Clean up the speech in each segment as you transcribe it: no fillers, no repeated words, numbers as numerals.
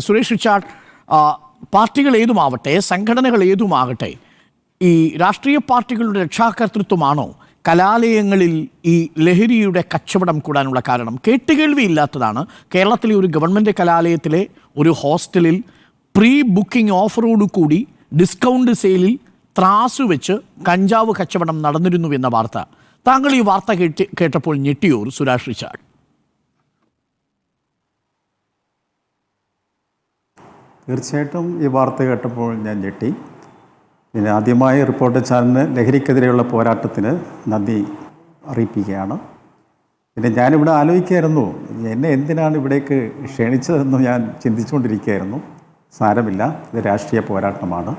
Suresh Richard, പാർട്ടികൾ ഏതുമാവട്ടെ, സംഘടനകൾ ഏതുമാകട്ടെ, ഈ രാഷ്ട്രീയ പാർട്ടികളുടെ രക്ഷാകർതൃത്വമാണോ കലാലയങ്ങളിൽ ഈ ലഹരിയുടെ കച്ചവടം കൂടാനുള്ള കാരണം? കേട്ടുകേൾവിയില്ലാത്തതാണ്. കേരളത്തിലെ ഒരു ഗവൺമെൻറ് കലാലയത്തിലെ ഒരു ഹോസ്റ്റലിൽ പ്രീ ബുക്കിംഗ് ഓഫറോട് കൂടി ഡിസ്കൗണ്ട് സെയിലിൽ ത്രാസ് വെച്ച് കഞ്ചാവ് കച്ചവടം നടന്നിരുന്നുവെന്ന വാർത്ത. താങ്കൾ ഈ വാർത്ത കേട്ടപ്പോൾ ഞെട്ടിയോ സുരേഷ് റിച്ചാർഡ്? തീർച്ചയായിട്ടും ഈ വാർത്ത കേട്ടപ്പോൾ ഞാൻ ഞെട്ടി. പിന്നെ ആദ്യമായി റിപ്പോർട്ടർ ചാനലിന് ലഹരിക്കെതിരെയുള്ള പോരാട്ടത്തിന് നന്ദി അറിയിപ്പിക്കുകയാണ്. പിന്നെ ഞാനിവിടെ ആലോചിക്കുകയായിരുന്നു, എന്നെ എന്തിനാണ് ഇവിടേക്ക് ക്ഷണിച്ചതെന്ന് ഞാൻ ചിന്തിച്ചുകൊണ്ടിരിക്കുകയായിരുന്നു. സാരമില്ല, ഇത് രാഷ്ട്രീയ പോരാട്ടമാണ്.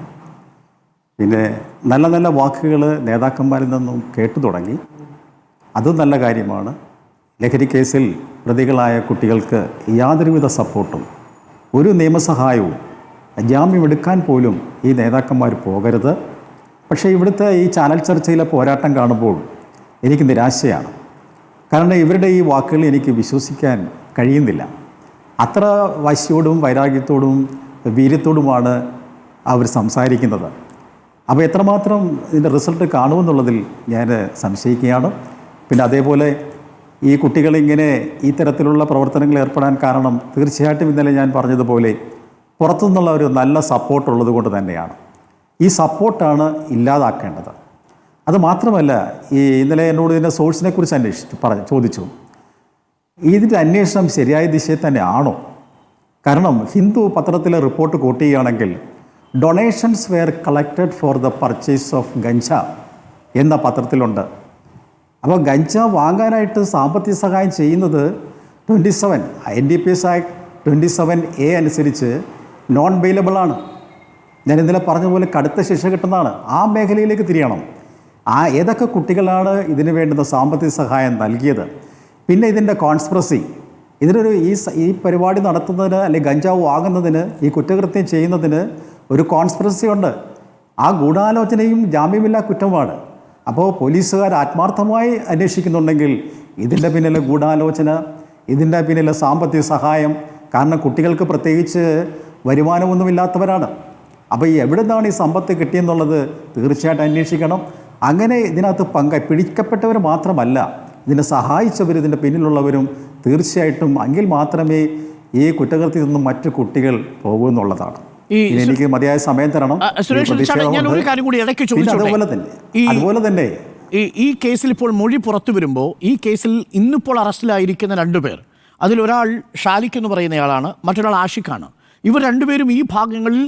പിന്നെ നല്ല നല്ല വാക്കുകൾ നേതാക്കന്മാരിൽ നിന്നും കേട്ടു തുടങ്ങി. അതും നല്ല കാര്യമാണ്. ലഹരി കേസിൽ പ്രതികളായ കുട്ടികൾക്ക് യാതൊരുവിധ സപ്പോർട്ടും ഒരു നിയമസഹായവും ജാമ്യമെടുക്കാൻ പോലും ഈ നേതാക്കന്മാർ പോകരുത്. പക്ഷേ ഇവിടുത്തെ ഈ ചാനൽ ചർച്ചയിലെ പോരാട്ടം കാണുമ്പോൾ എനിക്ക് നിരാശയാണ്. കാരണം ഇവരുടെ ഈ വാക്കുകൾ എനിക്ക് വിശ്വസിക്കാൻ കഴിയുന്നില്ല. അത്ര വാശിയോടും വൈരാഗ്യത്തോടും വീര്യത്തോടുമാണ് അവർ സംസാരിക്കുന്നത്. അപ്പോൾ എത്രമാത്രം ഇതിൻ്റെ റിസൾട്ട് കാണുമെന്നുള്ളതിൽ ഞാൻ സംശയിക്കുകയാണ്. പിന്നെ അതേപോലെ ഈ കുട്ടികളിങ്ങനെ ഈ തരത്തിലുള്ള പ്രവർത്തനങ്ങളിൽ ഏർപ്പെടാൻ കാരണം തീർച്ചയായിട്ടും ഇന്നലെ ഞാൻ പറഞ്ഞതുപോലെ പുറത്തുനിന്നുള്ള ഒരു നല്ല സപ്പോർട്ട് ഉള്ളത് കൊണ്ട് തന്നെയാണ്. ഈ സപ്പോർട്ടാണ് ഇല്ലാതാക്കേണ്ടത്. അത് മാത്രമല്ല, ഈ ഇന്നലെ എന്നോട് ഇതിൻ്റെ സോഴ്സിനെ കുറിച്ച് ചോദിച്ചു. ഇതിൻ്റെ അന്വേഷണം ശരിയായ ദിശയിൽ തന്നെ ആണോ? കാരണം ഹിന്ദു പത്രത്തിലെ റിപ്പോർട്ട് കോട്ട് ചെയ്യുകയാണെങ്കിൽ donations were collected for the purchase of ganja എന്ന പത്രത്തിലുണ്ട്. അപ്പോൾ ഗഞ്ച വാങ്ങാനായിട്ട് സാമ്പത്തിക സഹായം ചെയ്യുന്നത് 27 NDPS ആക്ട് 27A അനുസരിച്ച് നോൺ ബെയിലബിളാണ്. ഞാൻ ഇന്നലെ പറഞ്ഞ പോലെ കടുത്ത ശിക്ഷ കിട്ടുന്നതാണ്. ആ മേഖലയിലേക്ക് തിരിയണം. ഏതൊക്കെ കുട്ടികളാണ് ഇതിന് വേണ്ടുന്ന സാമ്പത്തിക സഹായം നൽകിയത്? പിന്നെ ഇതിൻ്റെ കോൺസ്പിറസി, ഇതിനൊരു ഈ പരിപാടി നടത്തുന്നതിന് അല്ലെങ്കിൽ ഗഞ്ചാവ് വാങ്ങുന്നതിന്, ഈ കുറ്റകൃത്യം ചെയ്യുന്നതിന് ഒരു കോൺസ്പിറസി ഉണ്ട്. ആ ഗൂഢാലോചനയും ജാമ്യമില്ലാ കുറ്റമാണ്. അപ്പോൾ പോലീസുകാർ ആത്മാർത്ഥമായി അന്വേഷിക്കുന്നുണ്ടെങ്കിൽ ഇതിൻ്റെ പിന്നിലെ ഗൂഢാലോചന, ഇതിൻ്റെ പിന്നിലെ സാമ്പത്തിക സഹായം, കാരണം കുട്ടികൾക്ക് പ്രത്യേകിച്ച് വരുമാനമൊന്നുമില്ലാത്തവരാണ്. അപ്പോൾ എവിടെ നിന്നാണ് ഈ സമ്പത്ത് കിട്ടിയെന്നുള്ളത് തീർച്ചയായിട്ടും അന്വേഷിക്കണം. അങ്ങനെ ഇതിനകത്ത് പിടിക്കപ്പെട്ടവർ മാത്രമല്ല, ഇതിനെ സഹായിച്ചവർ, ഇതിൻ്റെ പിന്നിലുള്ളവരും തീർച്ചയായിട്ടും, എങ്കിൽ മാത്രമേ ഈ കുറ്റകൃത്യത്തിൽ നിന്നും മറ്റു കുട്ടികൾ പോകൂ എന്നുള്ളതാണ്. എനിക്ക് മതിയായ സമയം തരണം. അതുപോലെ തന്നെ ഈ കേസിൽ ഇപ്പോൾ മൊഴി പുറത്തു വരുമ്പോൾ, ഈ കേസിൽ ഇന്നിപ്പോൾ അറസ്റ്റിലായിരിക്കുന്ന 2 പേർ, അതിലൊരാൾ ഷാലിഖ് എന്ന് പറയുന്നയാളാണ്, മറ്റൊരാൾ ആഷിഖാണ്. ഇവർ രണ്ടുപേരും ഈ ഭാഗങ്ങളിൽ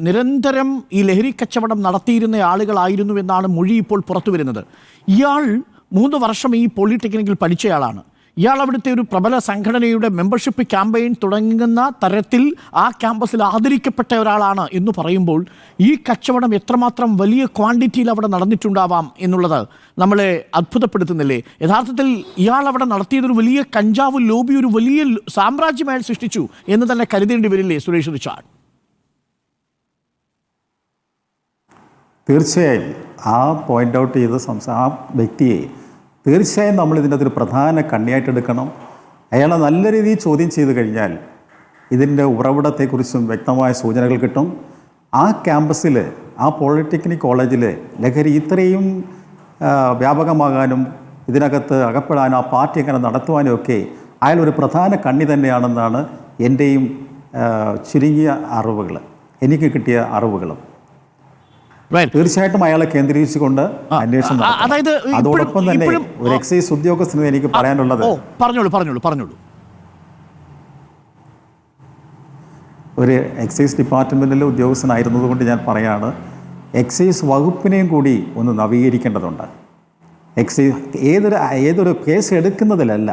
നിരന്തരം ഈ ലഹരി കച്ചവടം നടത്തിയിരുന്ന ആളുകളായിരുന്നു എന്നാണ് മൊഴി ഇപ്പോൾ പുറത്തു വരുന്നത്. ഇയാൾ 3 വർഷം ഈ പോളിടെക്നിക്കിൽ പഠിച്ചയാളാണ്. ഇയാൾ അവിടുത്തെ ഒരു പ്രബല സംഘടനയുടെ മെമ്പർഷിപ്പ് ക്യാമ്പയിൻ തുടങ്ങുന്ന തരത്തിൽ ആ ക്യാമ്പസിൽ ആദരിക്കപ്പെട്ട ഒരാളാണ് എന്ന് പറയുമ്പോൾ ഈ കച്ചവടം എത്രമാത്രം വലിയ ക്വാണ്ടിറ്റിയിൽ അവിടെ നടന്നിട്ടുണ്ടാവാം എന്നുള്ളത് നമ്മളെ അത്ഭുതപ്പെടുത്തുന്നില്ലേ? യഥാർത്ഥത്തിൽ ഇയാൾ അവിടെ നടത്തിയതൊരു വലിയ കഞ്ചാവ് ലോബി, ഒരു വലിയ സാമ്രാജ്യം അയാൾ സൃഷ്ടിച്ചു എന്ന് തന്നെ കരുതേണ്ടി വരില്ലേ സുരേഷ് റിച്ചാർഡ്? തീർച്ചയായും ആ പോയിൻ്റ് ഔട്ട് ചെയ്ത ആ വ്യക്തിയെ തീർച്ചയായും നമ്മൾ ഇതിൻ്റെ ഒരു പ്രധാന കണ്ണിയായിട്ട് എടുക്കണം. അയാളെ നല്ല രീതിയിൽ ചോദ്യം ചെയ്ത് കഴിഞ്ഞാൽ ഇതിൻ്റെ ഉറവിടത്തെക്കുറിച്ചും വ്യക്തമായ സൂചനകൾ കിട്ടും. ആ ക്യാമ്പസിൽ, ആ പോളിടെക്നിക് കോളേജിൽ ലഹരി ഇത്രയും വ്യാപകമാകാനും ഇതിനകത്ത് അകപ്പെടാനും ആ പാർട്ടി അങ്ങനെ നടത്തുവാനും ഒക്കെ അയാൾ ഒരു പ്രധാന കണ്ണി തന്നെയാണെന്നാണ് എൻ്റെയും ചുരുങ്ങിയ അറിവുകൾ, എനിക്ക് കിട്ടിയ അറിവുകളും. തീർച്ചയായിട്ടും അയാളെ കേന്ദ്രീകരിച്ചുകൊണ്ട് അന്വേഷണം. അതോടൊപ്പം തന്നെ ഒരു എക്സൈസ് ഉദ്യോഗസ്ഥന് എനിക്ക് പറയാനുള്ളത്, പറഞ്ഞോളൂ. ഒരു എക്സൈസ് ഡിപ്പാർട്ട്മെൻറ്റിലെ ഉദ്യോഗസ്ഥനായിരുന്നതുകൊണ്ട് ഞാൻ പറയാണ്, എക്സൈസ് വകുപ്പിനെയും കൂടി ഒന്ന് നവീകരിക്കേണ്ടതുണ്ട്. എക്സൈസ് ഏതൊരു കേസ് എടുക്കുന്നതിലല്ല,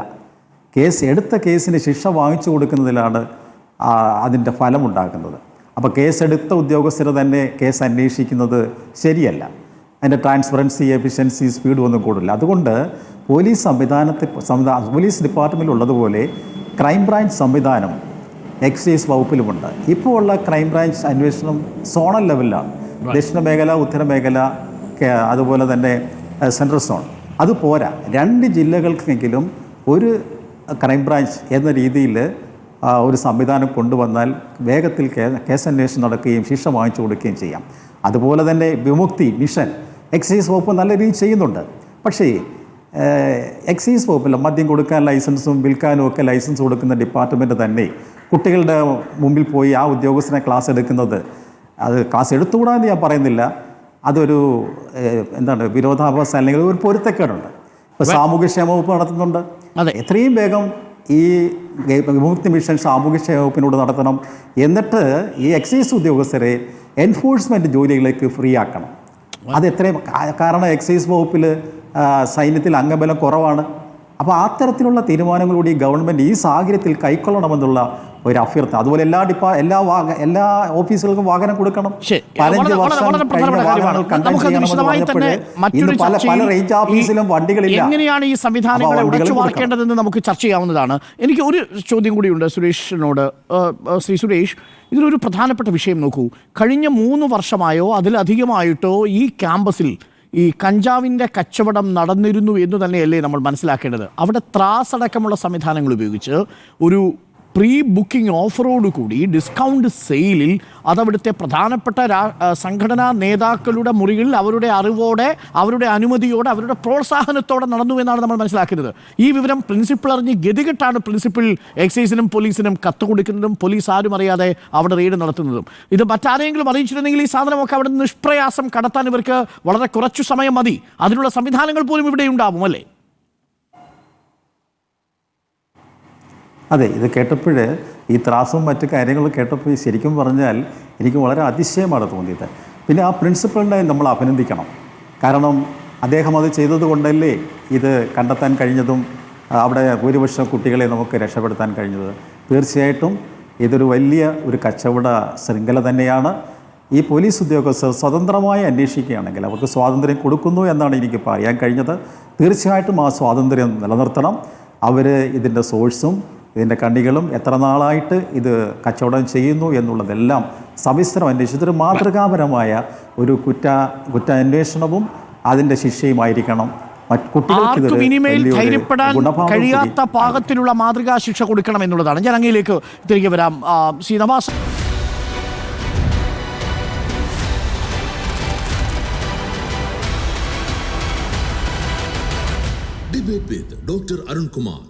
എടുത്ത കേസിന് ശിക്ഷ വാങ്ങിച്ചു കൊടുക്കുന്നതിലാണ് അതിൻ്റെ ഫലമുണ്ടാക്കുന്നത്. അപ്പോൾ കേസെടുത്ത ഉദ്യോഗസ്ഥർ തന്നെ കേസ് അന്വേഷിക്കുന്നത് ശരിയല്ല. അതിൻ്റെ ട്രാൻസ്പറൻസി, എഫിഷ്യൻസി, സ്പീഡ് ഒന്നും കൂടില്ല. അതുകൊണ്ട് പോലീസ് ഡിപ്പാർട്ട്മെൻറ്റിൽ ഉള്ളതുപോലെ ക്രൈംബ്രാഞ്ച് സംവിധാനം എക്സൈസ് വകുപ്പിലുമുണ്ട്. ഇപ്പോൾ ഉള്ള ക്രൈംബ്രാഞ്ച് അന്വേഷണം സോണൽ ലെവലിലാണ്. ദക്ഷിണ മേഖല, ഉത്തരമേഖല, അതുപോലെ തന്നെ സെൻട്രൽ സോൺ. അത് പോരാ, 2 ജില്ലകൾക്കെങ്കിലും ഒരു ക്രൈംബ്രാഞ്ച് എന്ന രീതിയിൽ ഒരു സംവിധാനം കൊണ്ടുവന്നാൽ വേഗത്തിൽ കേസന്വേഷണം നടക്കുകയും ശിക്ഷ വാങ്ങിച്ചു കൊടുക്കുകയും ചെയ്യാം. അതുപോലെ തന്നെ വിമുക്തി മിഷൻ എക്സൈസ് വകുപ്പ് നല്ല രീതിയിൽ ചെയ്യുന്നുണ്ട്. പക്ഷേ എക്സൈസ് വകുപ്പിൽ മദ്യം കൊടുക്കാൻ ലൈസൻസും വിൽക്കാനും ഒക്കെ ലൈസൻസ് കൊടുക്കുന്ന ഡിപ്പാർട്ട്മെൻറ്റ് തന്നെ കുട്ടികളുടെ മുമ്പിൽ പോയി ആ ഉദ്യോഗസ്ഥനെ ക്ലാസ് എടുക്കുന്നത്, അത് ക്ലാസ് എടുത്തുകൂടാന്ന് ഞാൻ പറയുന്നില്ല, അതൊരു വിരോധാഭാസം അല്ലെങ്കിൽ ഒരു പൊരുത്തക്കേടുണ്ട്. ഇപ്പോൾ സാമൂഹ്യക്ഷേമ വകുപ്പ് നടത്തുന്നുണ്ട്. എത്രയും വേഗം ഈ വിമുക്തി മിഷൻ സാമൂഹ്യക്ഷേമ വകുപ്പിനോട് നടത്തണം. എന്നിട്ട് ഈ എക്സൈസ് ഉദ്യോഗസ്ഥരെ എൻഫോഴ്സ്മെൻറ്റ് ജോലികളിലേക്ക് ഫ്രീ ആക്കണം. അത് എത്രയും, കാരണം എക്സൈസ് വകുപ്പിൽ സൈന്യത്തിൽ അംഗബലം കുറവാണ്. അപ്പോൾ അത്തരത്തിലുള്ള തീരുമാനങ്ങളോട് ഈ ഗവൺമെൻറ് ഈ സാഹചര്യത്തിൽ കൈക്കൊള്ളണമെന്നുള്ള ഒരു അഭ്യർത്ഥന. അതുപോലെ എല്ലാ ഓഫീസുകൾക്കും വാഹനം കൊടുക്കണം. 15 വർഷം പല റേഞ്ച് ഓഫീസിലും വണ്ടികളില്ല. എങ്ങനെയാണ് ഈ സംവിധാനങ്ങളെ ഉടച്ചു വാർക്കേണ്ടതെന്ന് നമുക്ക് ചർച്ച ചെയ്യാവുന്നതാണ്. എനിക്ക് ഒരു ചോദ്യം കൂടിയുണ്ട് സുരേഷിനോട്. ശ്രീ സുരേഷ്, ഇതിലൊരു പ്രധാനപ്പെട്ട വിഷയം നോക്കൂ. കഴിഞ്ഞ 3 വർഷമായോ അതിലധികമായിട്ടോ ഈ ക്യാമ്പസിൽ ഈ കഞ്ചാവിൻ്റെ കച്ചവടം നടന്നിരുന്നു എന്ന് തന്നെയല്ലേ നമ്മൾ മനസ്സിലാക്കേണ്ടത്? അവിടെ ത്രാസടക്കമുള്ള സംവിധാനങ്ങൾ ഉപയോഗിച്ച് ഒരു പ്രീ ബുക്കിംഗ് ഓഫറോട് കൂടി ഡിസ്കൗണ്ട് സെയിലിൽ അതവിടുത്തെ പ്രധാനപ്പെട്ട സംഘടനാ നേതാക്കളുടെ മുറികളിൽ അവരുടെ അറിവോടെ, അവരുടെ അനുമതിയോടെ, അവരുടെ പ്രോത്സാഹനത്തോടെ നടന്നു എന്നാണ് നമ്മൾ മനസ്സിലാക്കുന്നത്. ഈ വിവരം പ്രിൻസിപ്പൽ അറിഞ്ഞ് ഗതികെട്ടാണ് പ്രിൻസിപ്പൽ എക്സൈസിനും പോലീസിനും കത്ത് കൊടുക്കുന്നതും പോലീസ് ആരും അറിയാതെ അവിടെ റെയ്ഡ് നടത്തുന്നതും. ഇത് മറ്റാരെങ്കിലും അറിയിച്ചിരുന്നെങ്കിൽ ഈ സാധനമൊക്കെ അവിടെ നിന്ന് നിഷ്പ്രയാസം കടത്താൻ ഇവർക്ക് വളരെ കുറച്ചു സമയം മതി. അതിനുള്ള സംവിധാനങ്ങൾ പോലും ഇവിടെ ഉണ്ടാവും അല്ലേ? അതെ, ഇത് കേട്ടപ്പോൾ ഈ ത്രാസും മറ്റു കാര്യങ്ങളും കേട്ടപ്പോൾ ശരിക്കും പറഞ്ഞാൽ എനിക്ക് വളരെ അതിശയമാണ് തോന്നിയത്. പിന്നെ ആ പ്രിൻസിപ്പളിനെ നമ്മൾ അഭിനന്ദിക്കണം. കാരണം അദ്ദേഹം അത് ചെയ്തത് കൊണ്ടല്ലേ ഇത് കണ്ടെത്താൻ കഴിഞ്ഞതും അവിടെ ഭൂരിപക്ഷം കുട്ടികളെ നമുക്ക് രക്ഷപ്പെടുത്താൻ കഴിഞ്ഞത്. തീർച്ചയായിട്ടും ഇതൊരു വലിയ ഒരു കച്ചവട ശൃംഖല തന്നെയാണ്. ഈ പോലീസ് ഉദ്യോഗസ്ഥർ സ്വതന്ത്രമായി അന്വേഷിക്കുകയാണെങ്കിൽ അവർക്ക് സ്വാതന്ത്ര്യം കൊടുക്കുന്നു എന്നാണ് എനിക്ക് പറയാൻ കഴിഞ്ഞത്. തീർച്ചയായിട്ടും ആ സ്വാതന്ത്ര്യം നിലനിർത്തണം. അവർ ഇതിൻ്റെ സോഴ്സും ഇതിൻ്റെ കണ്ണികളും എത്ര നാളായിട്ട് ഇത് കച്ചവടം ചെയ്യുന്നു എന്നുള്ളതെല്ലാം സവിസ്തരം അന്വേഷിച്ചൊരു മാതൃകാപരമായ ഒരു കുറ്റാന്വേഷണവും അതിൻ്റെ ശിക്ഷയുമായിരിക്കണം. കഴിയാത്ത പാകത്തിലുള്ള മാതൃകാ ശിക്ഷ കൊടുക്കണം എന്നുള്ളതാണ്. ഞാൻ അങ്ങയിലേക്ക് തിരികെ വരാം. Shri Nawaz, Debate with Dr. Arun Kumar.